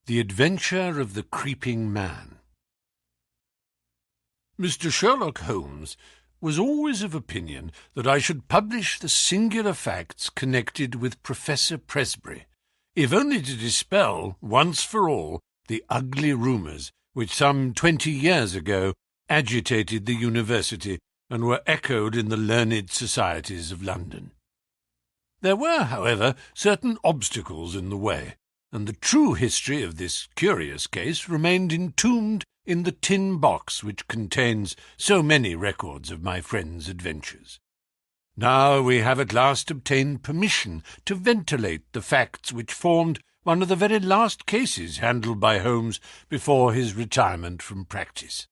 The Adventure of the Creeping Man. Mr. Sherlock Holmes was always of opinion that I should publish the singular facts connected with Professor Presbury, if only to dispel, once for all, the ugly rumours which some 20 years ago agitated the university and were echoed in the learned societies of London. There were, however, certain obstacles in the way, and the true history of this curious case remained entombed in the tin box which contains so many records of my friend's adventures. Now we have at last obtained permission to ventilate the facts which formed one of the very last cases handled by Holmes before his retirement from practice.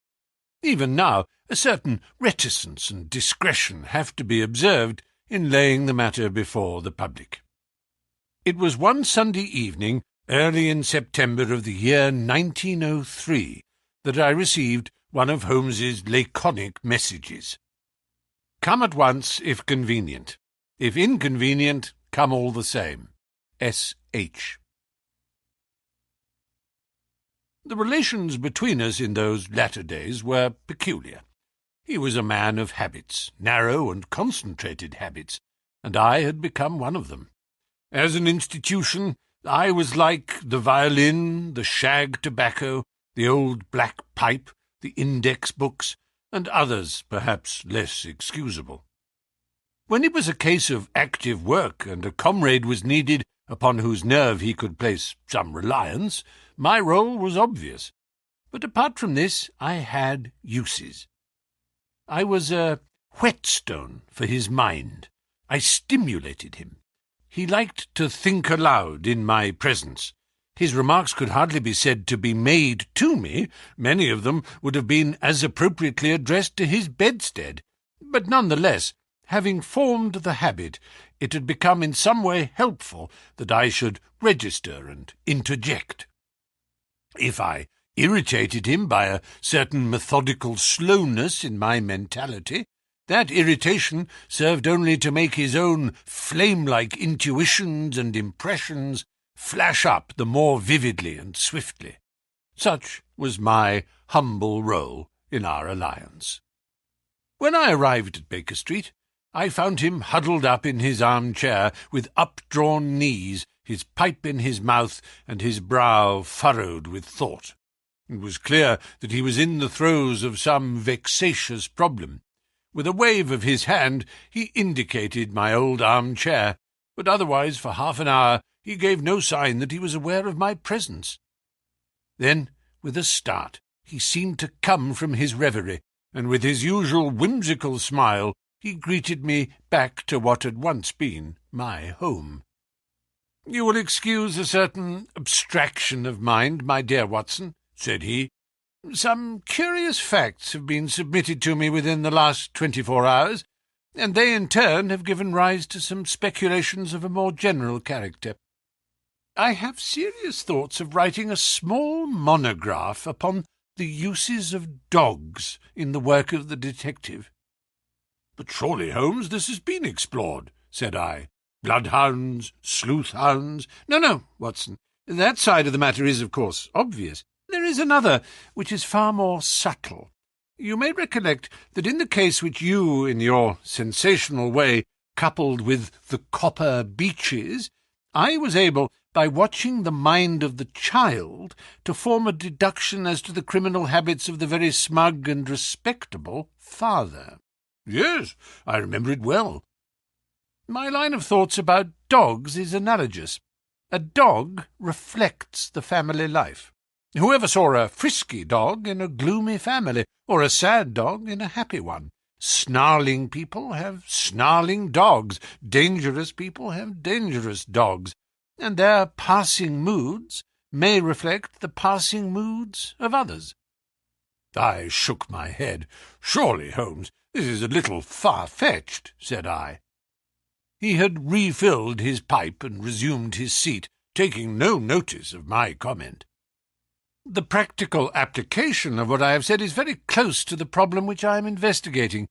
Even now, a certain reticence and discretion have to be observed in laying the matter before the public. It was one Sunday evening, early in September of the year 1903, that I received one of Holmes's laconic messages. "Come at once, if convenient. If inconvenient, come all the same. S.H." The relations between us in those latter days were peculiar. He was a man of habits, narrow and concentrated habits, and I had become one of them. As an institution, I was like the violin, the shag tobacco, the old black pipe, the index books, and others perhaps less excusable. When it was a case of active work and a comrade was needed upon whose nerve he could place some reliance, my role was obvious. But apart from this, I had uses. I was a whetstone for his mind. I stimulated him. He liked to think aloud in my presence. His remarks could hardly be said to be made to me. Many of them would have been as appropriately addressed to his bedstead. But none the less, having formed the habit, it had become in some way helpful that I should register and interject. If I irritated him by a certain methodical slowness in my mentality, that irritation served only to make his own flame-like intuitions and impressions flash up the more vividly and swiftly. Such was my humble role in our alliance. When I arrived at Baker Street, I found him huddled up in his armchair with updrawn knees, his pipe in his mouth, and his brow furrowed with thought. It was clear that he was in the throes of some vexatious problem. With a wave of his hand he indicated my old armchair, but otherwise for half an hour he gave no sign that he was aware of my presence. Then, with a start, he seemed to come from his reverie, and with his usual whimsical smile he greeted me back to what had once been my home. "You will excuse a certain abstraction of mind, my dear Watson," said he. "Some curious facts have been submitted to me within the last 24 hours, and they in turn have given rise to some speculations of a more general character. I have serious thoughts of writing a small monograph upon the uses of dogs in the work of the detective." "But surely, Holmes, this has been explored," said I. "Bloodhounds, sleuth-hounds—" No, Watson, that side of the matter is, of course, obvious. There is another, which is far more subtle. You may recollect that in the case which you, in your sensational way, coupled with the copper beeches, I was able, by watching the mind of the child, to form a deduction as to the criminal habits of the very smug and respectable father. Yes, I remember it well. My line of thoughts about dogs is analogous. A dog reflects the family life. Whoever saw a frisky dog in a gloomy family, or a sad dog in a happy one? Snarling people have snarling dogs, dangerous people have dangerous dogs, and their passing moods may reflect the passing moods of others. I shook my head. "Surely, Holmes, this is a little far-fetched," said I. He had refilled his pipe and resumed his seat, taking no notice of my comment. "The practical application of what I have said is very close to the problem which I am investigating.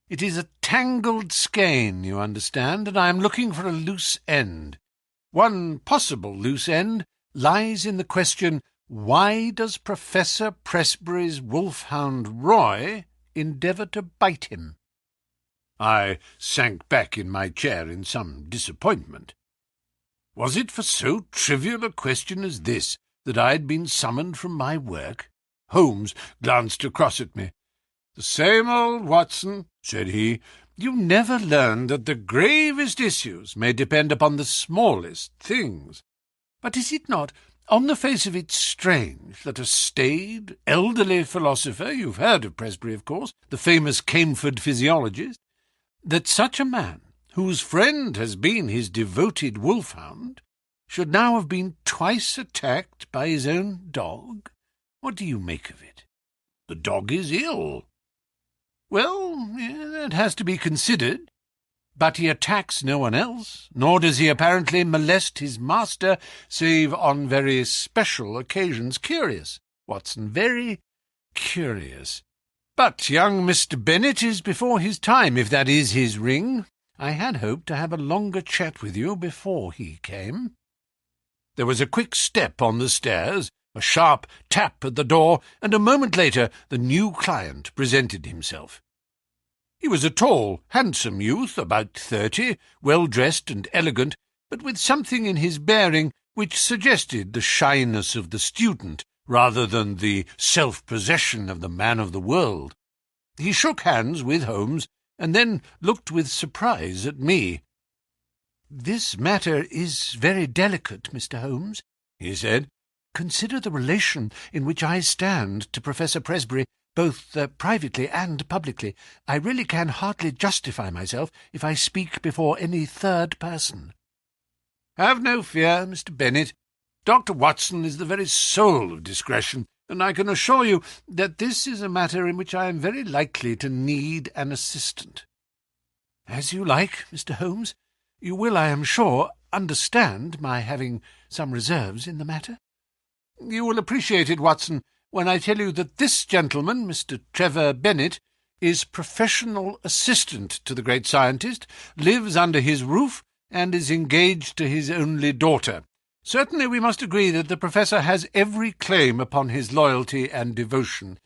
It is a tangled skein, you understand, and I am looking for a loose end. One possible loose end lies in the question, why does Professor Presbury's wolfhound Roy endeavour to bite him? I sank back in my chair in some disappointment. Was it for so trivial a question as this that I had been summoned from my work? Holmes glanced across at me. "The same old, Watson," said he. "You never learn that the gravest issues may depend upon the smallest things. But is it not, on the face of it, strange that a staid, elderly philosopher — you've heard of Presbury, of course, the famous Camford physiologist — that such a man, whose friend has been his devoted wolfhound, should now have been twice attacked by his own dog? What do you make of it? The dog is ill. Well, that has to be considered. But he attacks no one else, nor does he apparently molest his master, save on very special occasions. Curious, Watson, very curious. But young Mr. Bennet is before his time, if that is his ring. I had hoped to have a longer chat with you before he came." There was a quick step on the stairs, a sharp tap at the door, and a moment later the new client presented himself. He was a tall, handsome youth, about 30, well-dressed and elegant, but with something in his bearing which suggested the shyness of the student rather than the self-possession of the man of the world. He shook hands with Holmes, and then looked with surprise at me. "This matter is very delicate, Mr. Holmes," he said. "Consider the relation in which I stand to Professor Presbury, both privately and publicly. I really can hardly justify myself if I speak before any third person." "Have no fear, Mr. Bennet. Dr. Watson is the very soul of discretion, and I can assure you that this is a matter in which I am very likely to need an assistant." "As you like, Mr. Holmes. You will, I am sure, understand my having some reserves in the matter." "You will appreciate it, Watson, when I tell you that this gentleman, Mr. Trevor Bennet, is professional assistant to the great scientist, lives under his roof, and is engaged to his only daughter. Certainly we must agree that the Professor has every claim upon his loyalty and devotion,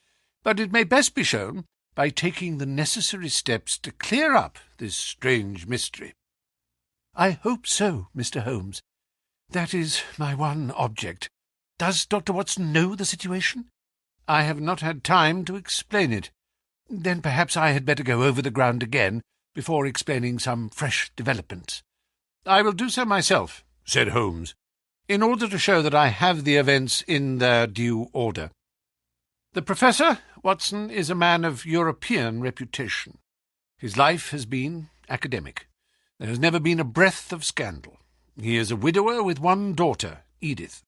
but it may best be shown by taking the necessary steps to clear up this strange mystery." "I hope so, Mr. Holmes. That is my one object. Does Dr. Watson know the situation?" "I have not had time to explain it." "Then perhaps I had better go over the ground again before explaining some fresh developments." "I will do so myself," said Holmes, "in order to show that I have the events in their due order. The Professor, Watson, is a man of European reputation. His life has been academic. There has never been a breath of scandal. He is a widower with one daughter, Edith.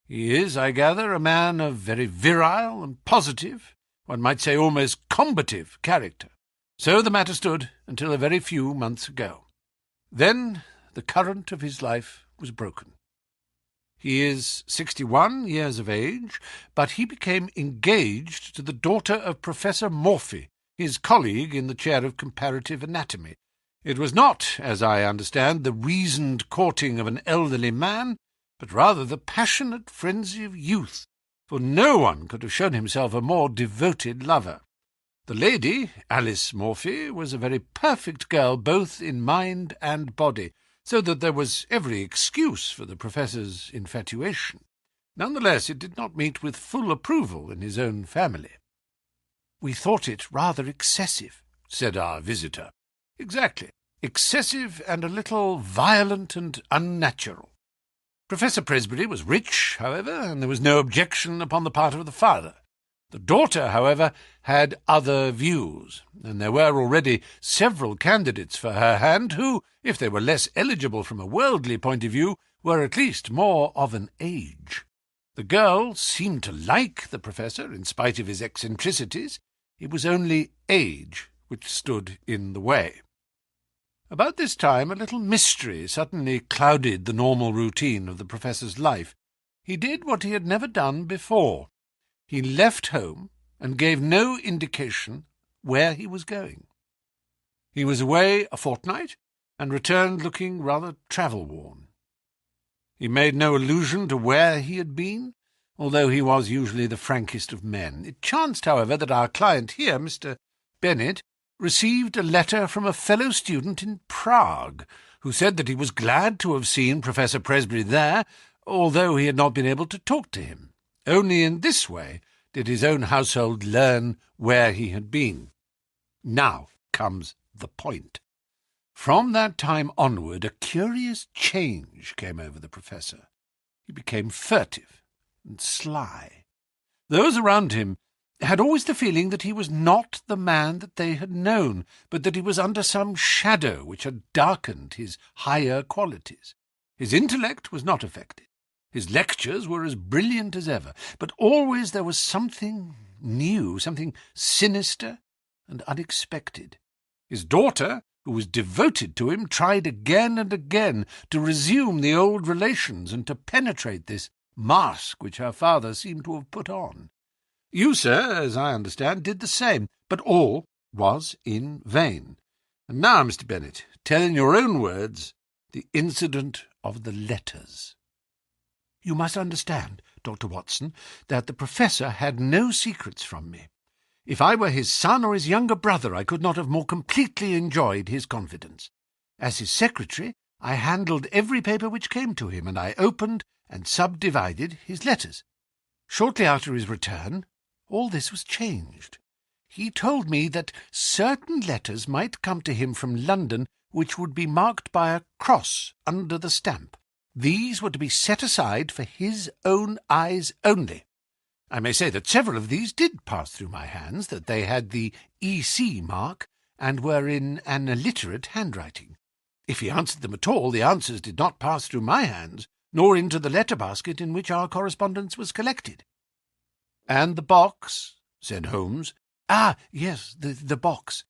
He is, I gather, a man of very virile and positive, one might say almost combative character. So the matter stood until a very few months ago. Then the current of his life was broken. He is 61 years of age, but he became engaged to the daughter of Professor Morphy, his colleague in the chair of comparative anatomy. It was not, as I understand, the reasoned courting of an elderly man, but rather the passionate frenzy of youth, for no one could have shown himself a more devoted lover. The lady, Alice Morphy, was a very perfect girl both in mind and body, so that there was every excuse for the Professor's infatuation. None the less, it did not meet with full approval in his own family. "We thought it rather excessive," said our visitor. "Exactly. Excessive and a little violent and unnatural. Professor Presbury was rich, however, and there was no objection upon the part of the father. The daughter, however, had other views, and there were already several candidates for her hand who, if they were less eligible from a worldly point of view, were at least more of an age. The girl seemed to like the Professor, in spite of his eccentricities. It was only age which stood in the way. About this time a little mystery suddenly clouded the normal routine of the Professor's life. He did what he had never done before. He left home and gave no indication where he was going. He was away a fortnight and returned looking rather travel-worn. He made no allusion to where he had been, although he was usually the frankest of men. It chanced, however, that our client here, Mr. Bennet, received a letter from a fellow student in Prague, who said that he was glad to have seen Professor Presbury there, although he had not been able to talk to him. Only in this way did his own household learn where he had been. Now comes the point. From that time onward, a curious change came over the professor. He became furtive and sly. Those around him had always the feeling that he was not the man that they had known, but that he was under some shadow which had darkened his higher qualities. His intellect was not affected. His lectures were as brilliant as ever, but always there was something new, something sinister and unexpected. His daughter, who was devoted to him, tried again and again to resume the old relations and to penetrate this mask which her father seemed to have put on. You, sir, as I understand, did the same, but all was in vain. And now, Mr. Bennet, tell in your own words the incident of the letters. You must understand, Dr. Watson, that the professor had no secrets from me. If I were his son or his younger brother, I could not have more completely enjoyed his confidence. As his secretary, I handled every paper which came to him, and I opened and subdivided his letters. Shortly after his return, all this was changed. He told me that certain letters might come to him from London which would be marked by a cross under the stamp. These were to be set aside for his own eyes only. I may say that several of these did pass through my hands, that they had the E.C. mark, and were in an illiterate handwriting. If he answered them at all, the answers did not pass through my hands, nor into the letter-basket in which our correspondence was collected. "And the box?" said Holmes. "Ah, yes, the box.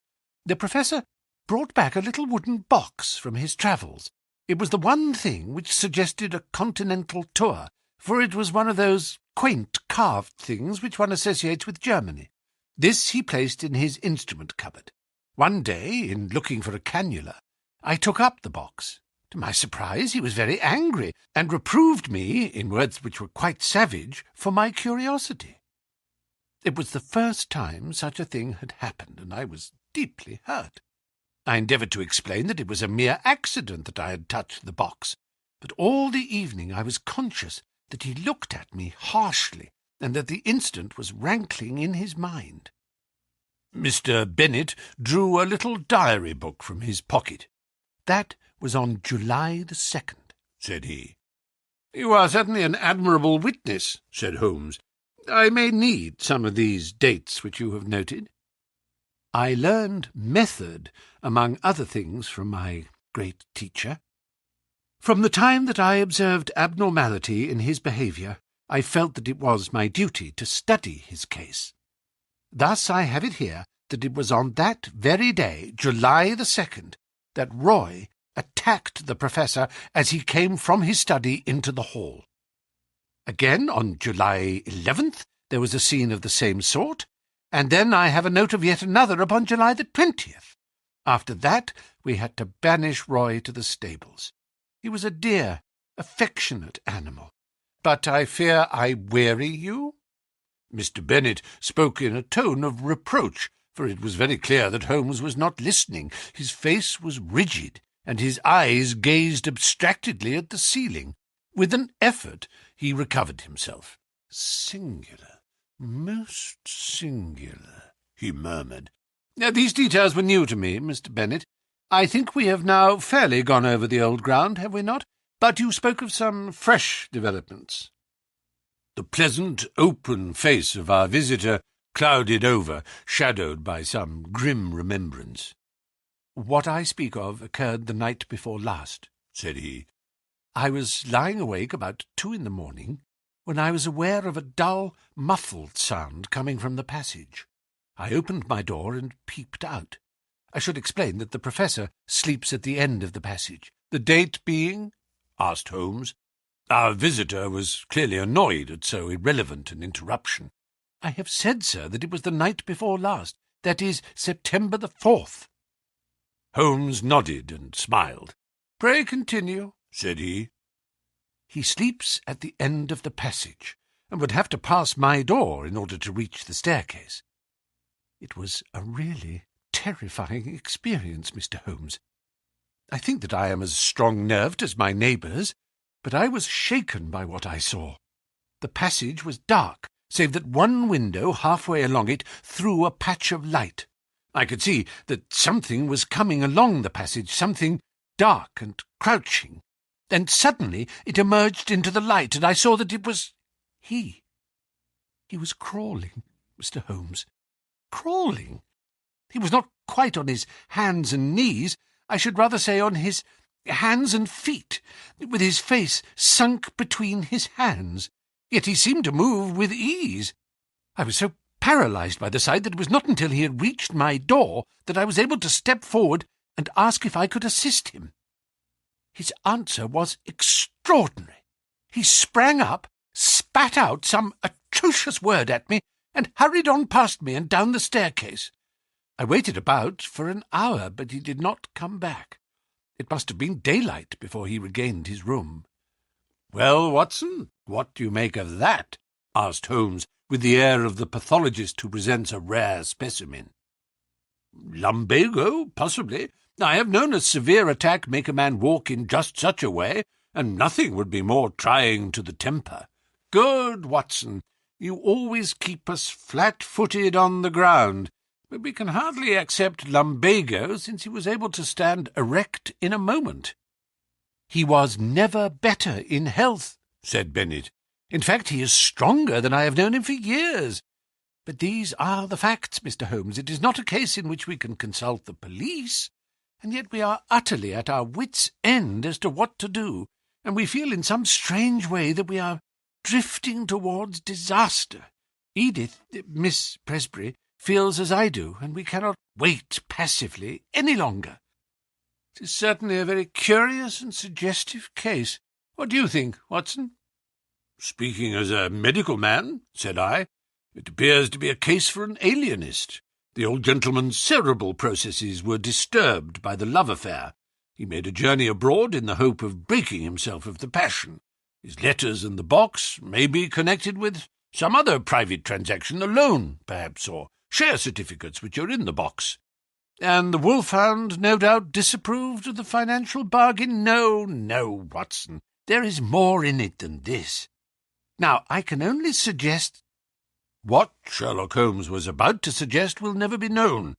The professor brought back a little wooden box from his travels. It was the one thing which suggested a continental tour, for it was one of those quaint carved things which one associates with Germany. This he placed in his instrument cupboard. One day, in looking for a cannula, I took up the box. To my surprise, he was very angry, and reproved me, in words which were quite savage, for my curiosity. It was the first time such a thing had happened, and I was deeply hurt. I endeavoured to explain that it was a mere accident that I had touched the box, but all the evening I was conscious that he looked at me harshly, and that the incident was rankling in his mind. Mr. Bennet drew a little diary book from his pocket. "That was on July the 2nd, said he. "You are certainly an admirable witness," said Holmes. "I may need some of these dates which you have noted." I learned method, among other things, from my great teacher. From the time that I observed abnormality in his behaviour, I felt that it was my duty to study his case. Thus I have it here that it was on that very day, July the 2nd, that Roy attacked the professor as he came from his study into the hall. Again, on July 11th, there was a scene of the same sort, and then I have a note of yet another upon July the 20th. After that, we had to banish Roy to the stables. He was a dear, affectionate animal. But I fear I weary you?" Mr. Bennet spoke in a tone of reproach, for it was very clear that Holmes was not listening. His face was rigid, and his eyes gazed abstractedly at the ceiling. With an effort he recovered himself. "Singular, most singular," he murmured. "These details were new to me, Mr. Bennet. I think we have now fairly gone over the old ground, have we not? But you spoke of some fresh developments." The pleasant, open face of our visitor clouded over, shadowed by some grim remembrance. "What I speak of occurred the night before last," said he. "I was lying awake about 2 in the morning, when I was aware of a dull, muffled sound coming from the passage. I opened my door and peeped out. I should explain that the professor sleeps at the end of the passage." "The date being?" asked Holmes. Our visitor was clearly annoyed at so irrelevant an interruption. "I have said, sir, that it was the night before last, that is, September the 4th. Holmes nodded and smiled. "Pray continue," said he. He sleeps at the end of the passage, and would have to pass my door in order to reach the staircase. It was a really terrifying experience, Mr. Holmes. I think that I am as strong-nerved as my neighbours, but I was shaken by what I saw. The passage was dark, save that one window halfway along it threw a patch of light. I could see that something was coming along the passage, something dark and crouching. Then suddenly it emerged into the light, and I saw that it was he. He was crawling, Mr. Holmes. Crawling. He was not quite on his hands and knees, I should rather say on his hands and feet, with his face sunk between his hands. Yet he seemed to move with ease. I was so paralyzed by the sight that it was not until he had reached my door that I was able to step forward and ask if I could assist him. His answer was extraordinary. He sprang up, spat out some atrocious word at me, and hurried on past me and down the staircase. I waited about for an hour, but he did not come back. It must have been daylight before he regained his room. "Well, Watson, what do you make of that?" asked Holmes, with the air of the pathologist who presents a rare specimen. "Lumbago, possibly. I have known a severe attack make a man walk in just such a way, and nothing would be more trying to the temper. Good, Watson. You always keep us flat-footed on the ground, but we can hardly accept lumbago, since he was able to stand erect in a moment." "He was never better in health," said Bennet. "In fact, he is stronger than I have known him for years. But these are the facts, Mr. Holmes. It is not a case in which we can consult the police, and yet we are utterly at our wits' end as to what to do, and we feel in some strange way that we are drifting towards disaster. Edith, Miss Presbury, feels as I do, and we cannot wait passively any longer. It is certainly a very curious and suggestive case. What do you think, Watson?" "Speaking as a medical man," said I, "it appears to be a case for an alienist. The old gentleman's cerebral processes were disturbed by the love affair. He made a journey abroad in the hope of breaking himself of the passion. His letters in the box may be connected with some other private transaction, a loan, perhaps, or share certificates which are in the box. And the wolfhound no doubt disapproved of the financial bargain. No, Watson, there is more in it than this. Now, I can only suggest—" What Sherlock Holmes was about to suggest will never be known,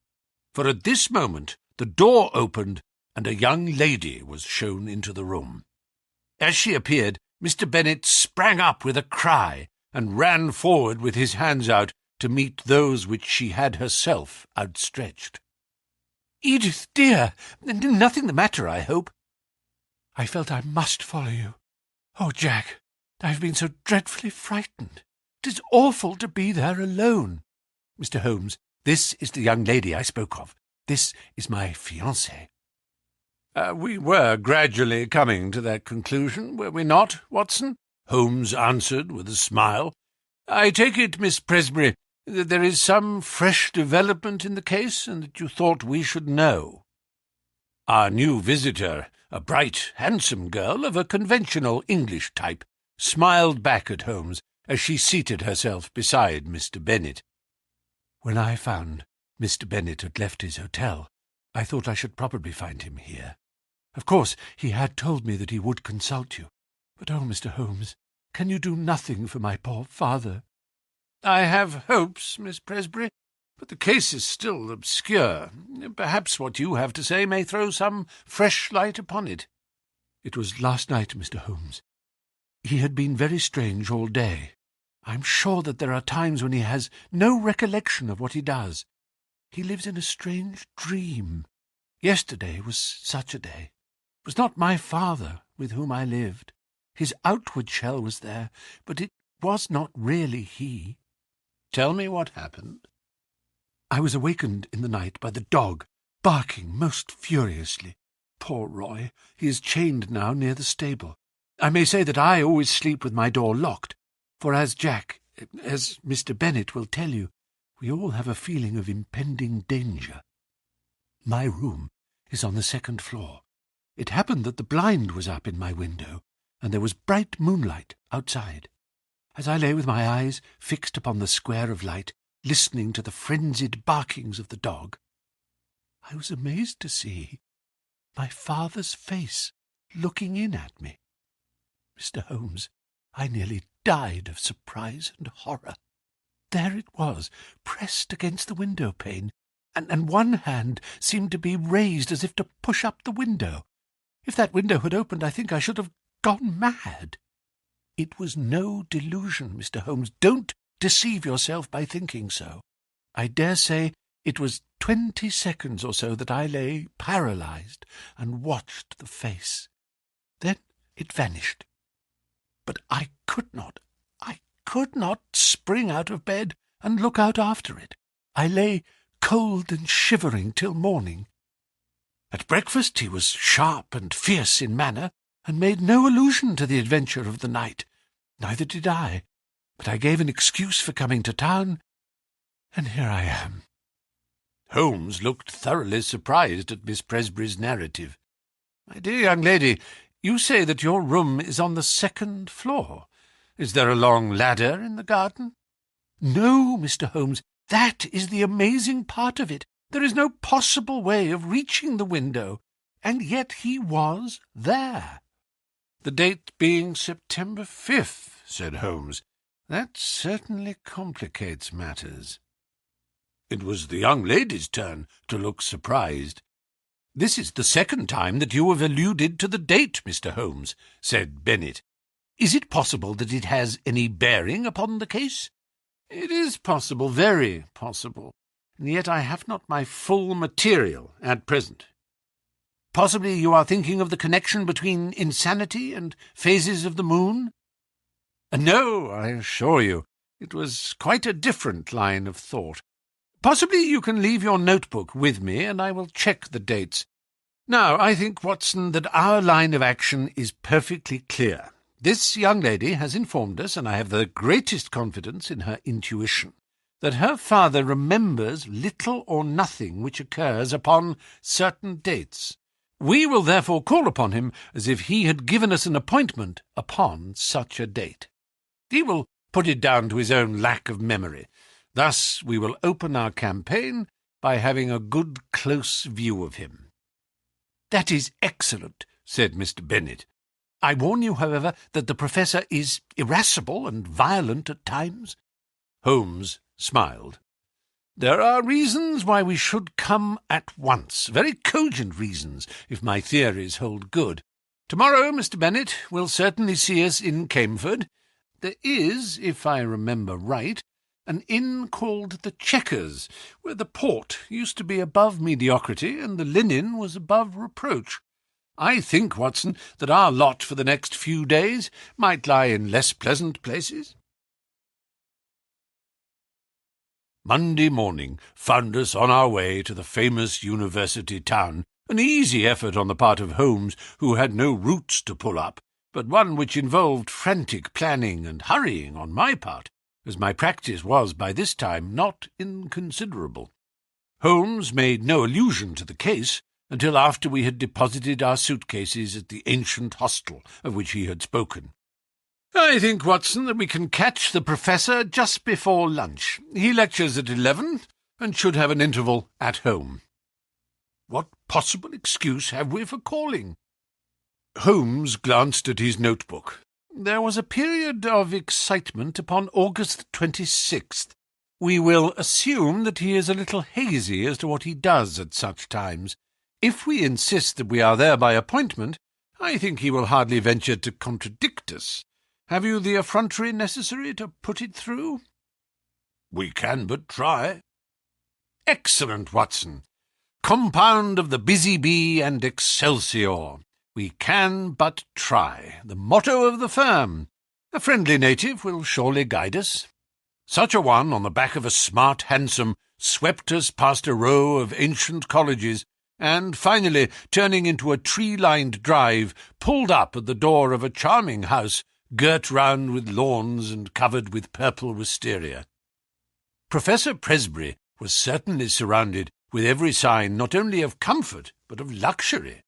for at this moment the door opened and a young lady was shown into the room. As she appeared, Mr. Bennet sprang up with a cry and ran forward with his hands out to meet those which she had herself outstretched. "Edith, dear, nothing the matter, I hope?" "I felt I must follow you. Oh, Jack, I have been so dreadfully frightened. It is awful to be there alone. Mr. Holmes, this is the young lady I spoke of. This is my fiancée." "We were gradually coming to that conclusion, were we not, Watson?" Holmes answered with a smile. "I take it, Miss Presbury, that there is some fresh development in the case, and that you thought we should know." Our new visitor, a bright, handsome girl of a conventional English type, smiled back at Holmes as she seated herself beside Mr. Bennet. "When I found Mr. Bennet had left his hotel, I thought I should probably find him here. Of course, he had told me that he would consult you. But, oh, Mr. Holmes, can you do nothing for my poor father?" "I have hopes, Miss Presbury, but the case is still obscure. Perhaps what you have to say may throw some fresh light upon it." "It was last night, Mr. Holmes. He had been very strange all day. I'm sure that there are times when he has no recollection of what he does. He lives in a strange dream. Yesterday was such a day. It was not my father with whom I lived. His outward shell was there, but it was not really he." "Tell me what happened." "I was awakened in the night by the dog, barking most furiously. Poor Roy, he is chained now near the stable. I may say that I always sleep with my door locked, for as Mr. Bennet will tell you, we all have a feeling of impending danger. My room is on the second floor. It happened that the blind was up in my window, and there was bright moonlight outside. As I lay with my eyes fixed upon the square of light, listening to the frenzied barkings of the dog, I was amazed to see my father's face looking in at me. Mr. Holmes, I nearly died of surprise and horror. There it was, pressed against the window-pane, and one hand seemed to be raised as if to push up the window. If that window had opened, I think I should have gone mad. It was no delusion, Mr. Holmes. Don't deceive yourself by thinking so. I dare say it was 20 seconds or so that I lay paralyzed and watched the face. Then it vanished. But I could not spring out of bed and look out after it. I lay cold and shivering till morning. At breakfast he was sharp and fierce in manner, and made no allusion to the adventure of the night. Neither did I, but I gave an excuse for coming to town, and here I am." Holmes looked thoroughly surprised at Miss Presbury's narrative. "My dear young lady, you say that your room is on the 2nd floor. Is there a long ladder in the garden?" "No, Mr. Holmes, that is the amazing part of it. There is no possible way of reaching the window, and yet he was there." "The date being September 5th, said Holmes. "That certainly complicates matters." It was the young lady's turn to look surprised. "This is the second time that you have alluded to the date, Mr. Holmes," said Bennet. "Is it possible that it has any bearing upon the case?" "It is possible, very possible, and yet I have not my full material at present." "Possibly you are thinking of the connection between insanity and phases of the moon?" "No, I assure you, it was quite a different line of thought. Possibly you can leave your notebook with me, and I will check the dates. Now, I think, Watson, that our line of action is perfectly clear. This young lady has informed us, and I have the greatest confidence in her intuition, that her father remembers little or nothing which occurs upon certain dates. We will therefore call upon him as if he had given us an appointment upon such a date. He will put it down to his own lack of memory. Thus we will open our campaign by having a good close view of him." "That is excellent," said Mr. Bennet. "I warn you, however, that the Professor is irascible and violent at times." Holmes smiled. "There are reasons why we should come at once, very cogent reasons, if my theories hold good. Tomorrow, Mr. Bennet will certainly see us in Camford. There is, if I remember right, an inn called the Chequers, where the port used to be above mediocrity and the linen was above reproach. I think, Watson, that our lot for the next few days might lie in less pleasant places." Monday morning found us on our way to the famous university town, an easy effort on the part of Holmes, who had no routes to pull up, but one which involved frantic planning and hurrying on my part, as my practice was by this time not inconsiderable. Holmes made no allusion to the case until after we had deposited our suitcases at the ancient hostel of which he had spoken. "I think, Watson, that we can catch the Professor just before lunch. He lectures at 11, and should have an interval at home." "What possible excuse have we for calling?" Holmes glanced at his notebook. "There was a period of excitement upon August 26th. We will assume that he is a little hazy as to what he does at such times. If we insist that we are there by appointment, I think he will hardly venture to contradict us. Have you the effrontery necessary to put it through?" "We can but try." "Excellent, Watson. Compound of the busy bee and excelsior. We can but try, the motto of the firm. A friendly native will surely guide us." Such a one, on the back of a smart hansom, swept us past a row of ancient colleges, and finally, turning into a tree-lined drive, pulled up at the door of a charming house, girt round with lawns and covered with purple wisteria. Professor Presbury was certainly surrounded with every sign not only of comfort but of luxury.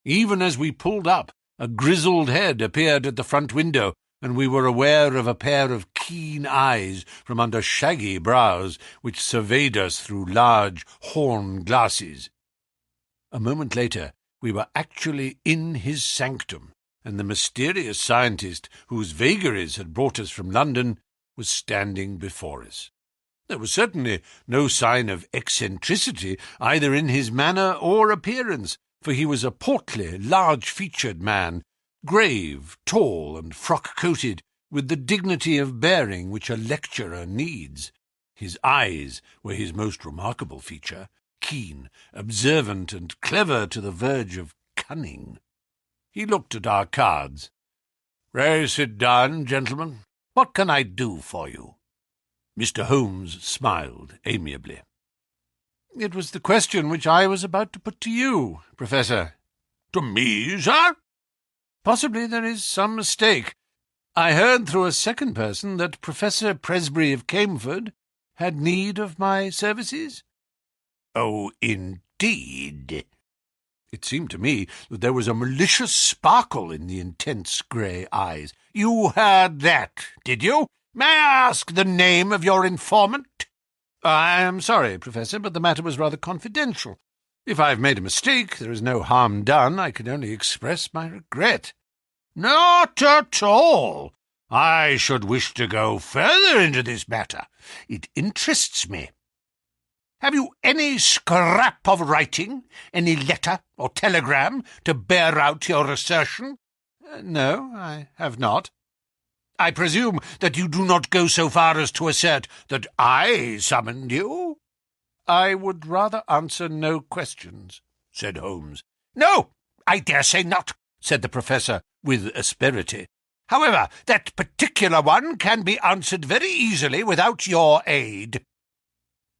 Even as we pulled up, A grizzled head appeared at the front window, and we were aware of a pair of keen eyes from under shaggy brows which surveyed us through large horn glasses. A moment later we were actually in his sanctum, and the mysterious scientist whose vagaries had brought us from London was standing before us. There was certainly no sign of eccentricity either in his manner or appearance, for he was a portly, large-featured man, grave, tall, and frock-coated, with the dignity of bearing which a lecturer needs. His eyes were his most remarkable feature, keen, observant, and clever to the verge of cunning. He looked at our cards. "Pray sit down, gentlemen. What can I do for you?" Mr. Holmes smiled amiably. "It was the question which I was about to put to you, Professor." "To me, sir?" "Possibly there is some mistake. I heard through a second person that Professor Presbury of Camford had need of my services." "Oh, indeed." It seemed to me that there was a malicious sparkle in the intense grey eyes. "You heard that, did you? May I ask the name of your informant?" "I am sorry, Professor, but the matter was rather confidential. If I have made a mistake, there is no harm done. I can only express my regret." "Not at all. I should wish to go further into this matter. It interests me. Have you any scrap of writing, any letter or telegram, to bear out your assertion?" "No, I have not." "I presume that you do not go so far as to assert that I summoned you?" "I would rather answer no questions," said Holmes. "No, I dare say not," said the Professor with asperity. "However, that particular one can be answered very easily without your aid."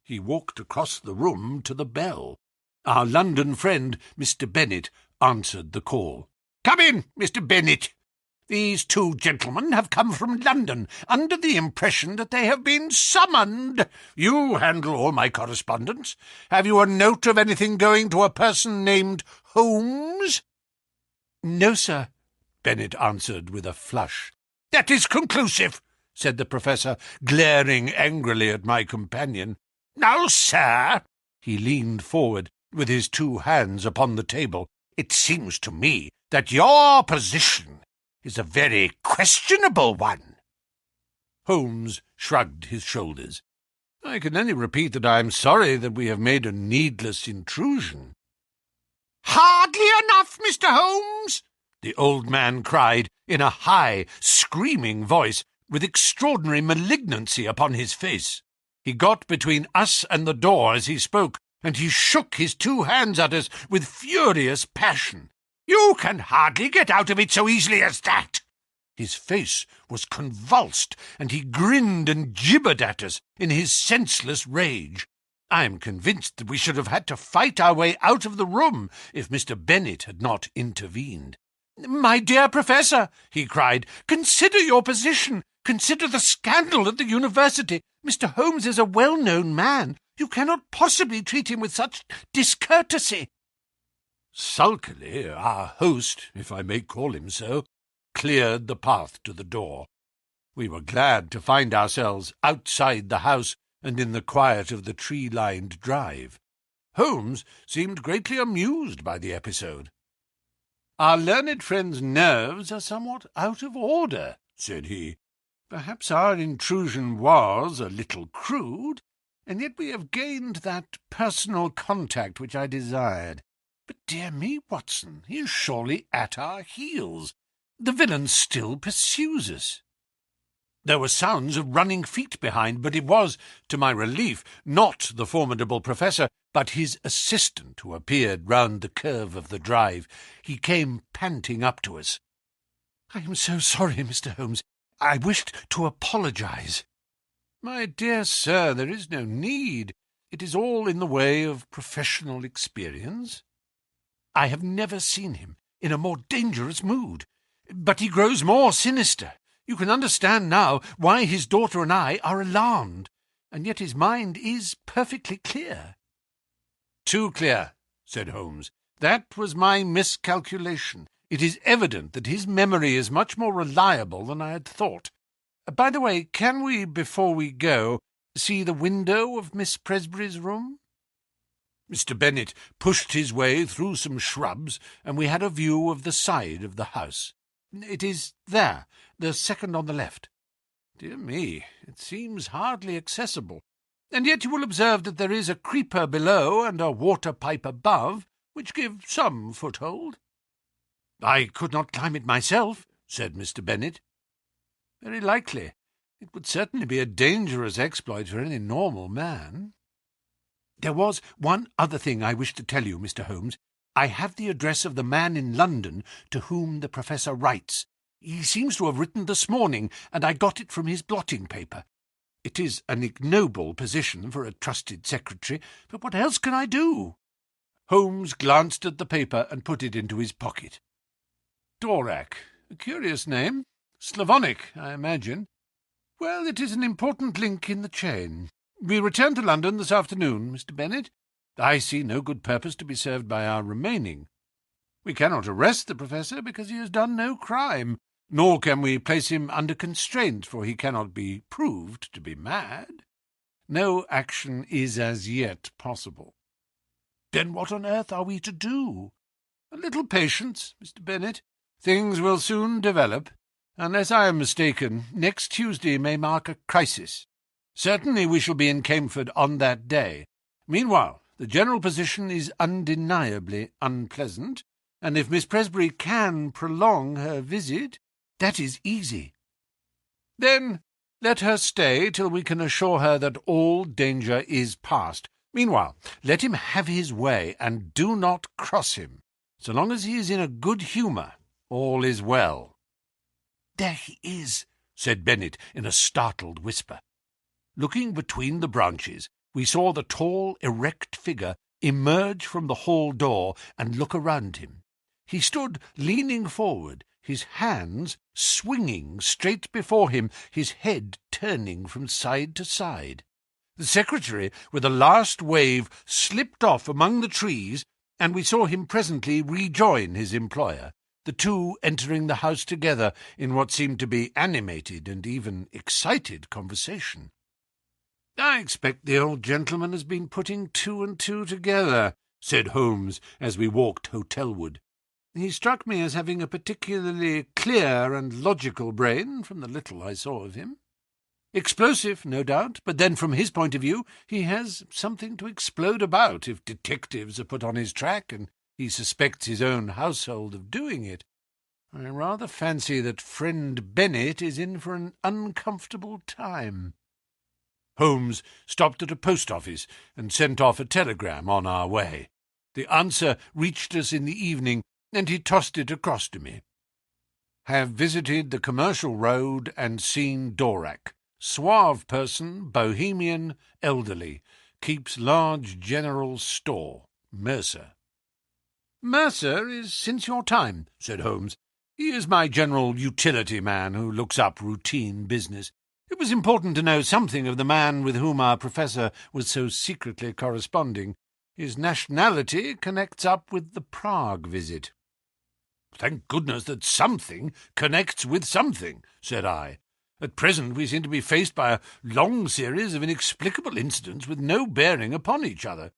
He walked across the room to the bell. Our London friend, Mr. Bennet, answered the call. "Come in, Mr. Bennet. These two gentlemen have come from London under the impression that they have been summoned. You handle all my correspondence. Have you a note of anything going to a person named Holmes?" "No, sir," Bennet answered with a flush. "That is conclusive," said the Professor, glaring angrily at my companion. "Now, sir," he leaned forward with his two hands upon the table, "it seems to me that your position is a very questionable one." Holmes shrugged his shoulders. "I can only repeat that I am sorry that we have made a needless intrusion." "Hardly enough, Mr. Holmes," the old man cried in a high, screaming voice, with extraordinary malignancy upon his face. He got between us and the door as he spoke, and he shook his two hands at us with furious passion. "You can hardly get out of it so easily as that." His face was convulsed, and he grinned and gibbered at us in his senseless rage. I am convinced that we should have had to fight our way out of the room if Mr. Bennet had not intervened. "My dear Professor," he cried, "consider your position. Consider the scandal at the university. Mr. Holmes is a well-known man. You cannot possibly treat him with such discourtesy." Sulkily, our host, if I may call him so, cleared the path to the door. We were glad to find ourselves outside the house and in the quiet of the tree-lined drive. Holmes seemed greatly amused by the episode. "Our learned friend's nerves are somewhat out of order," said he. "Perhaps our intrusion was a little crude, and yet we have gained that personal contact which I desired. But dear me, Watson, he is surely at our heels. The villain still pursues us." There were sounds of running feet behind, but it was, to my relief, not the formidable Professor, but his assistant who appeared round the curve of the drive. He came panting up to us. "I am so sorry, Mr. Holmes. I wished to apologize." "My dear sir, there is no need. It is all in the way of professional experience. I have never seen him in a more dangerous mood, but he grows more sinister. You can understand now why his daughter and I are alarmed, and yet his mind is perfectly clear." "Too clear," said Holmes. "That was my miscalculation. It is evident that his memory is much more reliable than I had thought. By the way, can we, before we go, see the window of Miss Presbury's room?" Mr. Bennet pushed his way through some shrubs, and we had a view of the side of the house. "It is there, the second on the left." "Dear me, it seems hardly accessible. And yet you will observe that there is a creeper below and a water-pipe above, which give some foothold." "I could not climb it myself," said Mr. Bennet. "Very likely. It would certainly be a dangerous exploit for any normal man." "There was one other thing I wished to tell you, Mr. Holmes. I have the address of the man in London to whom the Professor writes. He seems to have written this morning, and I got it from his blotting paper. It is an ignoble position for a trusted secretary, but what else can I do?" Holmes glanced at the paper and put it into his pocket. "Dorak, a curious name. Slavonic, I imagine. Well, it is an important link in the chain. We return to London this afternoon, Mr. Bennet. I see no good purpose to be served by our remaining. We cannot arrest the Professor because he has done no crime, nor can we place him under constraint, for he cannot be proved to be mad. No action is as yet possible." "Then what on earth are we to do?" "A little patience, Mr. Bennet. Things will soon develop. Unless I am mistaken, next Tuesday may mark a crisis. Certainly we shall be in Camford on that day. Meanwhile, the general position is undeniably unpleasant, and if Miss Presbury can prolong her visit, that is easy. Then let her stay till we can assure her that all danger is past. Meanwhile, let him have his way, and do not cross him. So long as he is in a good humour, all is well." "There he is," said Bennet in a startled whisper. Looking between the branches, we saw the tall, erect figure emerge from the hall door and look around him. He stood leaning forward, his hands swinging straight before him, his head turning from side to side. The secretary, with a last wave, slipped off among the trees, and we saw him presently rejoin his employer, the two entering the house together in what seemed to be animated and even excited conversation. "I expect the old gentleman has been putting two and two together," said Holmes as we walked hotelward. "He struck me as having a particularly clear and logical brain from the little I saw of him. Explosive, no doubt, but then from his point of view he has something to explode about if detectives are put on his track and he suspects his own household of doing it. I rather fancy that friend Bennet is in for an uncomfortable time." Holmes stopped at a post-office and sent off a telegram on our way. The answer reached us in the evening, and he tossed it across to me. "Have visited the Commercial Road and seen Dorak. Suave person, bohemian, elderly. Keeps large general store. Mercer." "Mercer is since your time," said Holmes. "He is my general utility man who looks up routine business. It was important to know something of the man with whom our Professor was so secretly corresponding. His nationality connects up with the Prague visit." "Thank goodness that something connects with something," said I. "At present we seem to be faced by a long series of inexplicable incidents with no bearing upon each other.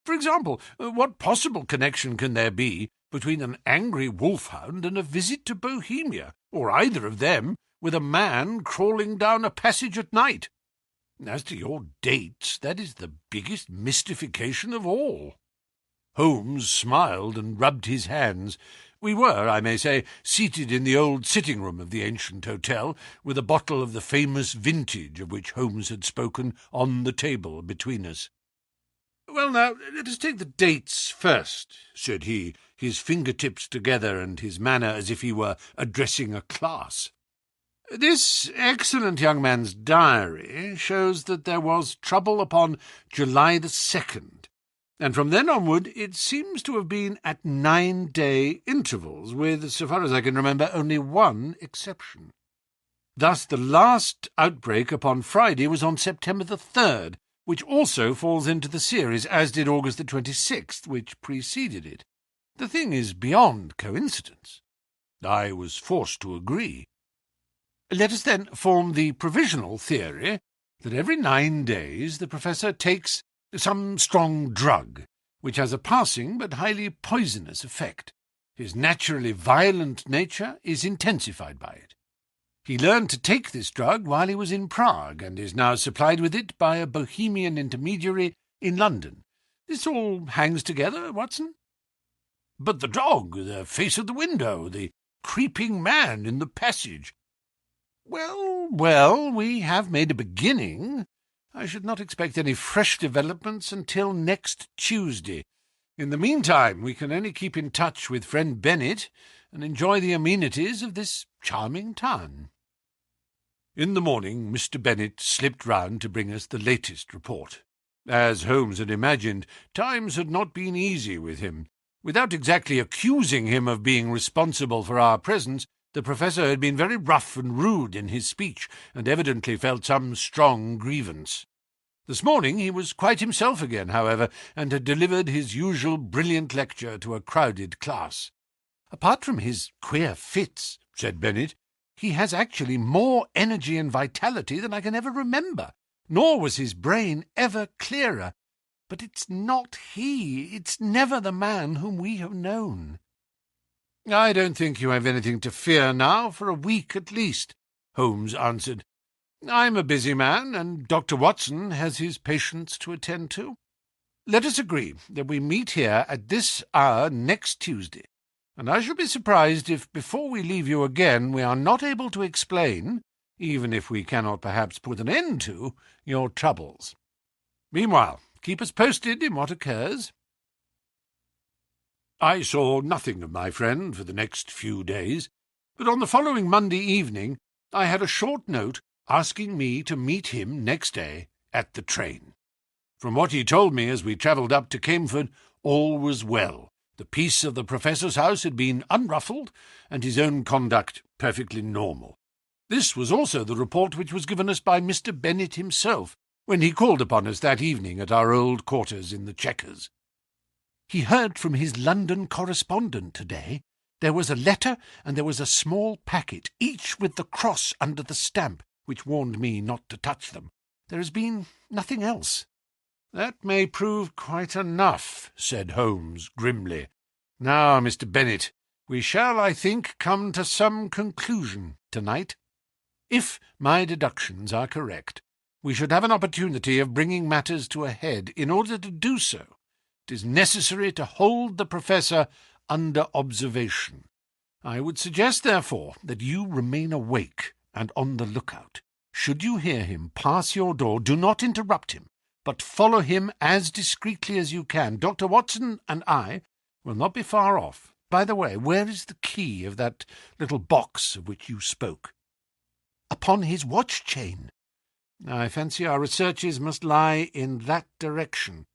For example, what possible connection can there be between an angry wolfhound and a visit to Bohemia, or either of them with a man crawling down a passage at night? As to your dates, that is the biggest mystification of all." Holmes smiled and rubbed his hands. We were, I may say, seated in the old sitting-room of the ancient hotel, with a bottle of the famous vintage of which Holmes had spoken on the table between us. "Well, now, let us take the dates first," said he, his fingertips together and his manner as if he were addressing a class. "This excellent young man's diary shows that there was trouble upon July the 2nd, and from then onward it seems to have been at 9-day intervals, with, so far as I can remember, only one exception. Thus the last outbreak upon Friday was on September the 3rd, which also falls into the series, as did August the 26th, which preceded it. The thing is beyond coincidence. I was forced to agree. Let us then form the provisional theory that every 9 days the Professor takes some strong drug, which has a passing but highly poisonous effect. His naturally violent nature is intensified by it. He learned to take this drug while he was in Prague, and is now supplied with it by a Bohemian intermediary in London. This all hangs together, Watson? But the dog, the face at the window, the creeping man in the passage. Well, we have made a beginning. I should not expect any fresh developments until next Tuesday. In the meantime, we can only keep in touch with friend Bennet and enjoy the amenities of this charming town. In the morning, Mr. Bennet slipped round to bring us the latest report. As Holmes had imagined, times had not been easy with him. Without exactly accusing him of being responsible for our presence, the Professor had been very rough and rude in his speech, and evidently felt some strong grievance. This morning he was quite himself again, however, and had delivered his usual brilliant lecture to a crowded class. "Apart from his queer fits," said Bennet, "he has actually more energy and vitality than I can ever remember, nor was his brain ever clearer. But it's not he. It's never the man whom we have known." "I don't think you have anything to fear now, for a week at least," Holmes answered. "I'm a busy man, and Dr. Watson has his patients to attend to. Let us agree that we meet here at this hour next Tuesday, and I shall be surprised if before we leave you again we are not able to explain, even if we cannot perhaps put an end to, your troubles. Meanwhile, keep us posted in what occurs." I saw nothing of my friend for the next few days, but on the following Monday evening I had a short note asking me to meet him next day at the train. From what he told me as we travelled up to Camford, all was well. The peace of the Professor's house had been unruffled, and his own conduct perfectly normal. This was also the report which was given us by Mr. Bennet himself, when he called upon us that evening at our old quarters in the Chequers. He heard from his London correspondent today. There was a letter, and there was a small packet, each with the cross under the stamp, which warned me not to touch them. There has been nothing else." "That may prove quite enough," said Holmes grimly. "Now, Mr. Bennet, we shall, I think, come to some conclusion tonight. If my deductions are correct, we should have an opportunity of bringing matters to a head. In order to do so, it is necessary to hold the Professor under observation. I would suggest, therefore, that you remain awake and on the lookout. Should you hear him pass your door, do not interrupt him, but follow him as discreetly as you can. Dr. Watson and I will not be far off. By the way, where is the key of that little box of which you spoke?" "Upon his watch-chain." "I fancy our researches must lie in that direction.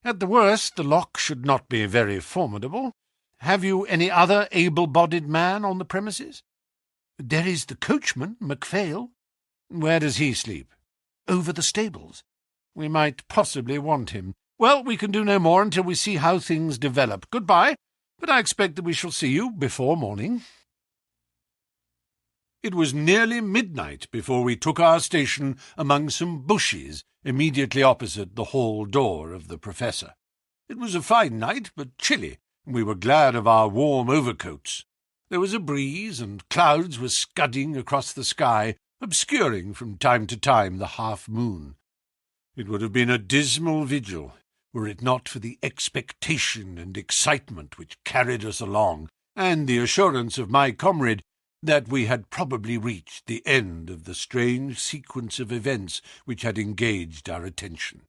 At the worst, the lock should not be very formidable. Have you any other able-bodied man on the premises?" "There is the coachman, Macphail." "Where does he sleep?" "Over the stables." "We might possibly want him. Well, we can do no more until we see how things develop. Good-bye, but I expect that we shall see you before morning." It was nearly midnight before we took our station among some bushes immediately opposite the hall door of the Professor. It was a fine night, but chilly, and we were glad of our warm overcoats. There was a breeze, and clouds were scudding across the sky, obscuring from time to time the half-moon. It would have been a dismal vigil, were it not for the expectation and excitement which carried us along, and the assurance of my comrade that we had probably reached the end of the strange sequence of events which had engaged our attention.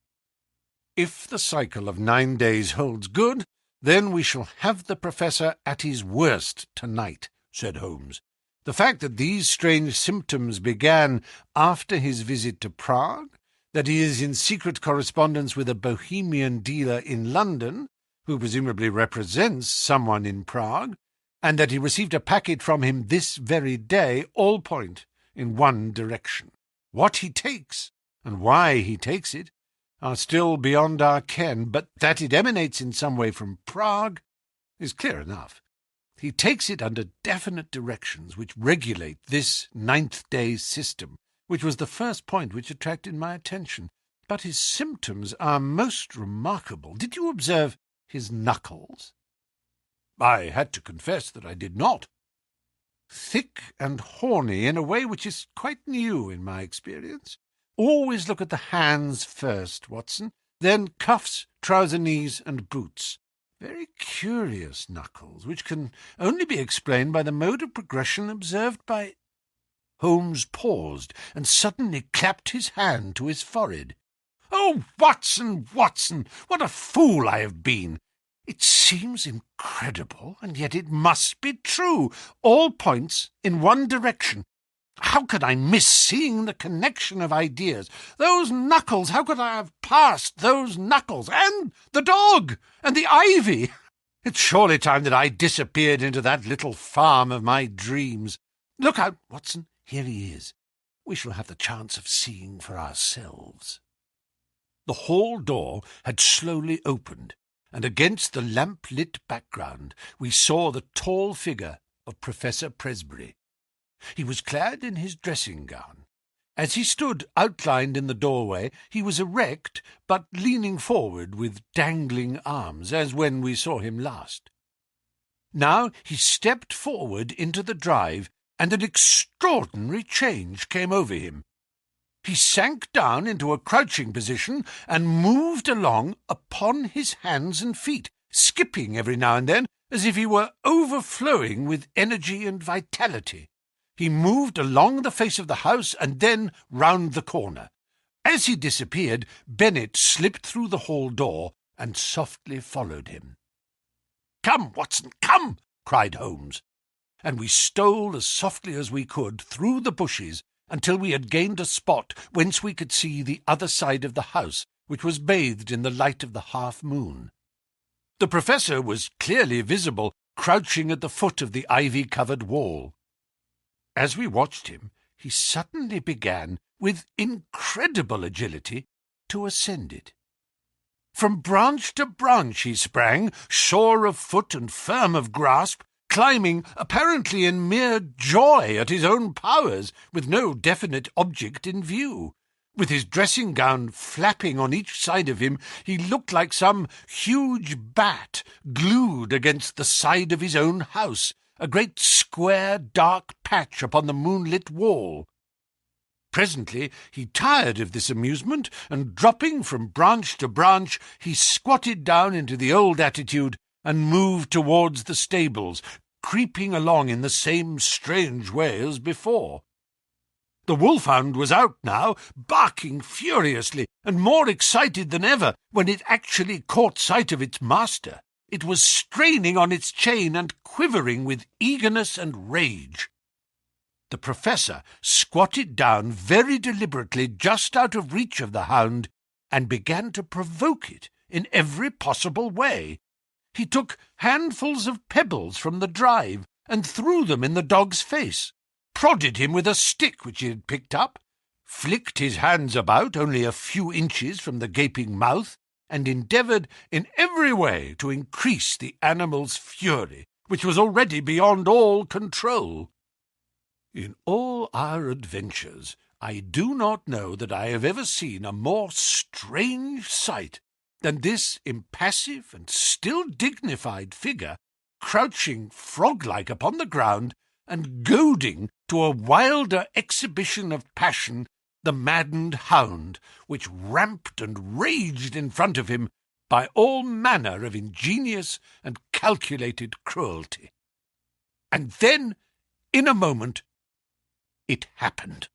If the cycle of 9 days holds good, then we shall have the Professor at his worst tonight, said Holmes. The fact that these strange symptoms began after his visit to Prague, that he is in secret correspondence with a Bohemian dealer in London, who presumably represents someone in Prague, and that he received a packet from him this very day, all point in one direction. What he takes, and why he takes it, are still beyond our ken, but that it emanates in some way from Prague is clear enough. He takes it under definite directions which regulate this ninth-day system, which was the first point which attracted my attention. But his symptoms are most remarkable. Did you observe his knuckles?" I had to confess that I did not. "Thick and horny in a way which is quite new in my experience. Always look at the hands first, Watson, then cuffs, trouser knees, and boots. Very curious knuckles, which can only be explained by the mode of progression observed by—" Holmes paused and suddenly clapped his hand to his forehead. "Oh, Watson, Watson, what a fool I have been! It seems incredible, and yet it must be true. All points in one direction. How could I miss seeing the connection of ideas? Those knuckles, how could I have passed those knuckles? And the dog! And the ivy! It's surely time that I disappeared into that little farm of my dreams. Look out, Watson, here he is. We shall have the chance of seeing for ourselves." The hall door had slowly opened, and against the lamp-lit background we saw the tall figure of Professor Presbury. He was clad in his dressing-gown. As he stood outlined in the doorway, he was erect, but leaning forward with dangling arms, as when we saw him last. Now he stepped forward into the drive, and an extraordinary change came over him. He sank down into a crouching position and moved along upon his hands and feet, skipping every now and then as if he were overflowing with energy and vitality. He moved along the face of the house and then round the corner. As he disappeared, Bennet slipped through the hall door and softly followed him. "Come, Watson, come!" cried Holmes, and we stole as softly as we could through the bushes until we had gained a spot whence we could see the other side of the house, which was bathed in the light of the half-moon. The Professor was clearly visible, crouching at the foot of the ivy-covered wall. As we watched him, he suddenly began, with incredible agility, to ascend it. From branch to branch he sprang, sure of foot and firm of grasp, climbing apparently in mere joy at his own powers, with no definite object in view. With his dressing-gown flapping on each side of him, he looked like some huge bat glued against the side of his own house, a great square dark patch upon the moonlit wall. Presently he tired of this amusement, and dropping from branch to branch, he squatted down into the old attitude and moved towards the stables, creeping along in the same strange way as before. The wolfhound was out now, barking furiously, and more excited than ever when it actually caught sight of its master. It was straining on its chain and quivering with eagerness and rage. The Professor squatted down very deliberately just out of reach of the hound and began to provoke it in every possible way. He took handfuls of pebbles from the drive and threw them in the dog's face, prodded him with a stick which he had picked up, flicked his hands about only a few inches from the gaping mouth, and endeavoured in every way to increase the animal's fury, which was already beyond all control. In all our adventures, I do not know that I have ever seen a more strange sight than this impassive and still dignified figure, crouching frog-like upon the ground and goading to a wilder exhibition of passion the maddened hound, which ramped and raged in front of him by all manner of ingenious and calculated cruelty. And then, in a moment, it happened.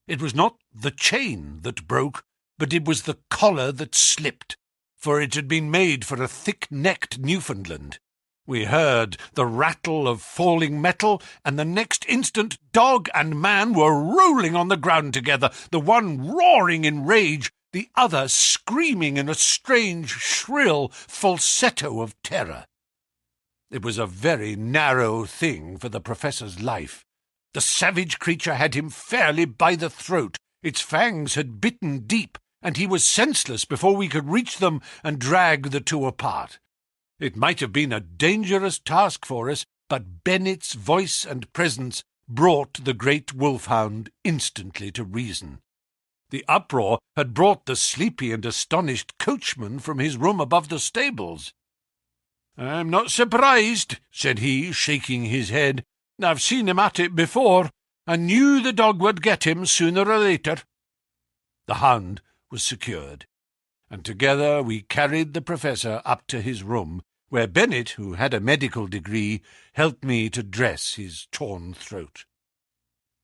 It was not the chain that broke, but it was the collar that slipped, for it had been made for a thick-necked Newfoundland. We heard the rattle of falling metal, and the next instant dog and man were rolling on the ground together, the one roaring in rage, the other screaming in a strange, shrill falsetto of terror. It was a very narrow thing for the Professor's life. The savage creature had him fairly by the throat. Its fangs had bitten deep, and he was senseless before we could reach them and drag the two apart. It might have been a dangerous task for us, but Bennet's voice and presence brought the great wolfhound instantly to reason. The uproar had brought the sleepy and astonished coachman from his room above the stables. "I'm not surprised," said he, shaking his head. "I've seen him at it before, and knew the dog would get him sooner or later." The hound was secured, and together we carried the Professor up to his room, where Bennet, who had a medical degree, helped me to dress his torn throat.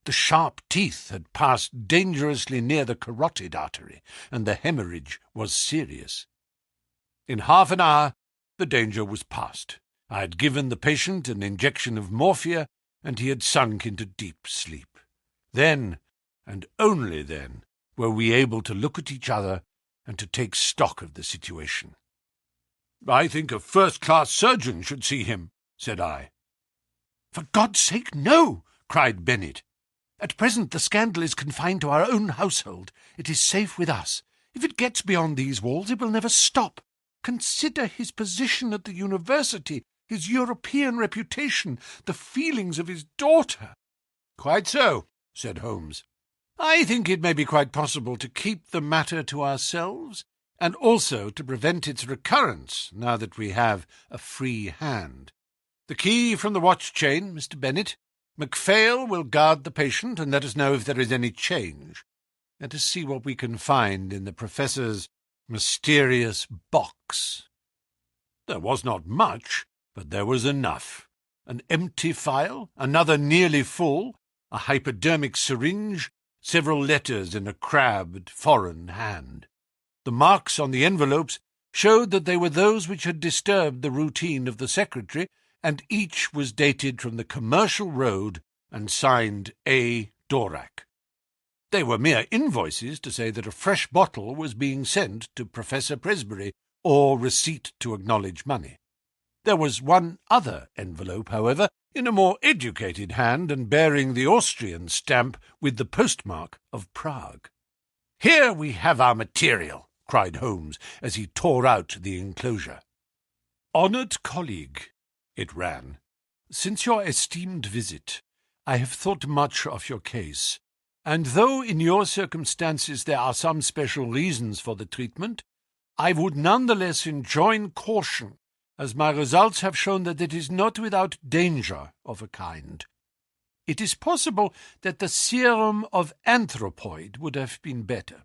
The sharp teeth had passed dangerously near the carotid artery, and the hemorrhage was serious. In half an hour the danger was past. I had given the patient an injection of morphia, and he had sunk into deep sleep. Then, and only then, were we able to look at each other and to take stock of the situation. "I think a first-class surgeon should see him," said I. "For God's sake, no!" cried Bennet. "At present the scandal is confined to our own household. It is safe with us. If it gets beyond these walls, it will never stop. Consider his position at the university, his European reputation, the feelings of his daughter." "Quite so," said Holmes. "I think it may be quite possible to keep the matter to ourselves, and also to prevent its recurrence now that we have a free hand. The key from the watch-chain, Mr. Bennet. MacPhail will guard the patient and let us know if there is any change. Let us see what we can find in the Professor's mysterious box." There was not much, but there was enough. An empty phial, another nearly full, a hypodermic syringe, several letters in a crabbed foreign hand. The marks on the envelopes showed that they were those which had disturbed the routine of the secretary, and each was dated from the Commercial Road and signed A. Dvorak. They were mere invoices to say that a fresh bottle was being sent to Professor Presbury, or receipt to acknowledge money. There was one other envelope, however, in a more educated hand and bearing the Austrian stamp with the postmark of Prague. "Here we have our material," cried Holmes, as he tore out the enclosure. "Honoured colleague," it ran, "since your esteemed visit, I have thought much of your case, and though in your circumstances there are some special reasons for the treatment, I would none the less enjoin caution, as my results have shown that it is not without danger of a kind. It is possible that the serum of anthropoid would have been better.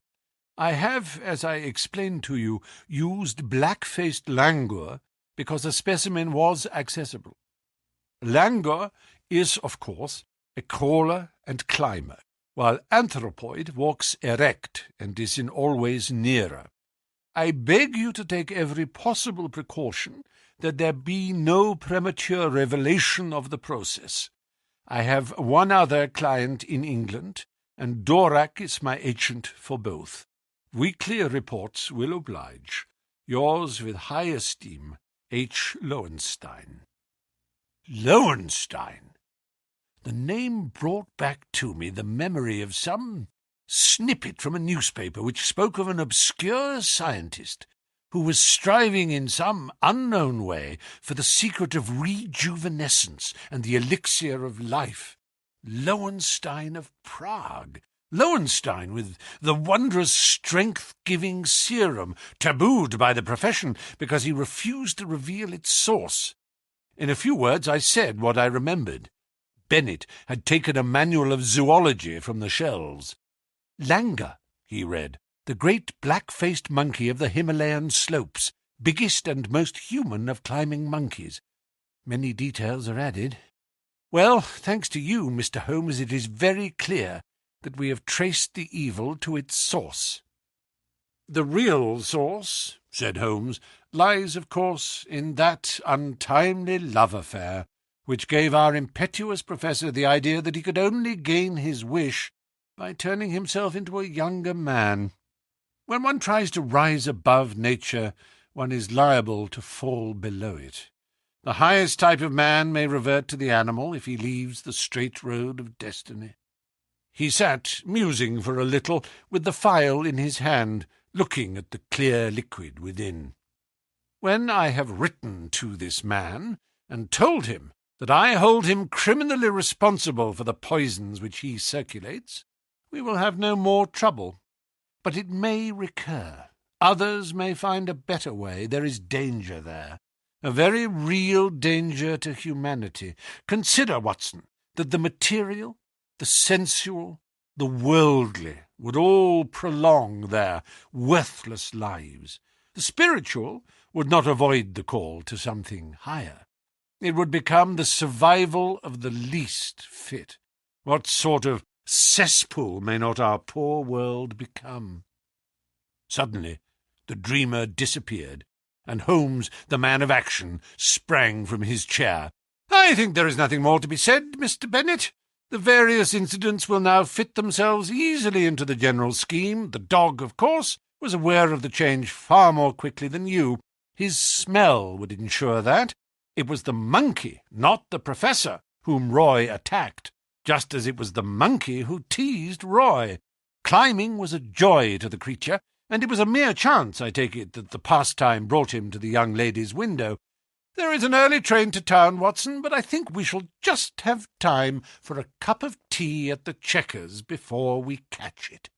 I have, as I explained to you, used black-faced langur because a specimen was accessible. Langur is, of course, a crawler and climber, while anthropoid walks erect and is in always nearer. I beg you to take every possible precaution that there be no premature revelation of the process. I have one other client in England, and Dvorak is my agent for both. Weekly reports will oblige. Yours with high esteem, H. Lowenstein." Lowenstein! The name brought back to me the memory of some snippet from a newspaper which spoke of an obscure scientist who was striving in some unknown way for the secret of rejuvenescence and the elixir of life. Lowenstein of Prague. Lowenstein with the wondrous strength-giving serum, tabooed by the profession because he refused to reveal its source. In a few words I said what I remembered. Bennet had taken a manual of zoology from the shelves. "Langur," he read, "the great black-faced monkey of the Himalayan slopes, biggest and most human of climbing monkeys." Many details are added. Well, thanks to you, Mr. Holmes, it is very clear that we have traced the evil to its source. "The real source," said Holmes, "lies, of course, in that untimely love affair which gave our impetuous professor the idea that he could only gain his wish by turning himself into a younger man. When one tries to rise above nature, one is liable to fall below it. The highest type of man may revert to the animal if he leaves the straight road of destiny." He sat musing for a little, with the phial in his hand, looking at the clear liquid within. When I have written to this man and told him that I hold him criminally responsible for the poisons which he circulates, we will have no more trouble. But it may recur. Others may find a better way. There is danger there, a very real danger to humanity. Consider, Watson, that the material, the sensual, the worldly would all prolong their worthless lives. The spiritual would not avoid the call to something higher. It would become the survival of the least fit. What sort of cesspool may not our poor world become? Suddenly the dreamer disappeared, and Holmes, the man of action, sprang from his chair. "I think there is nothing more to be said, Mr. Bennet. The various incidents will now fit themselves easily into the general scheme. The dog, of course, was aware of the change far more quickly than you. His smell would ensure that. It was the monkey, not the professor, whom Roy attacked, just as it was the monkey who teased Roy. Climbing was a joy to the creature, and it was a mere chance, I take it, that the pastime brought him to the young lady's window. There is an early train to town, Watson, but I think we shall just have time for a cup of tea at the Chequers before we catch it."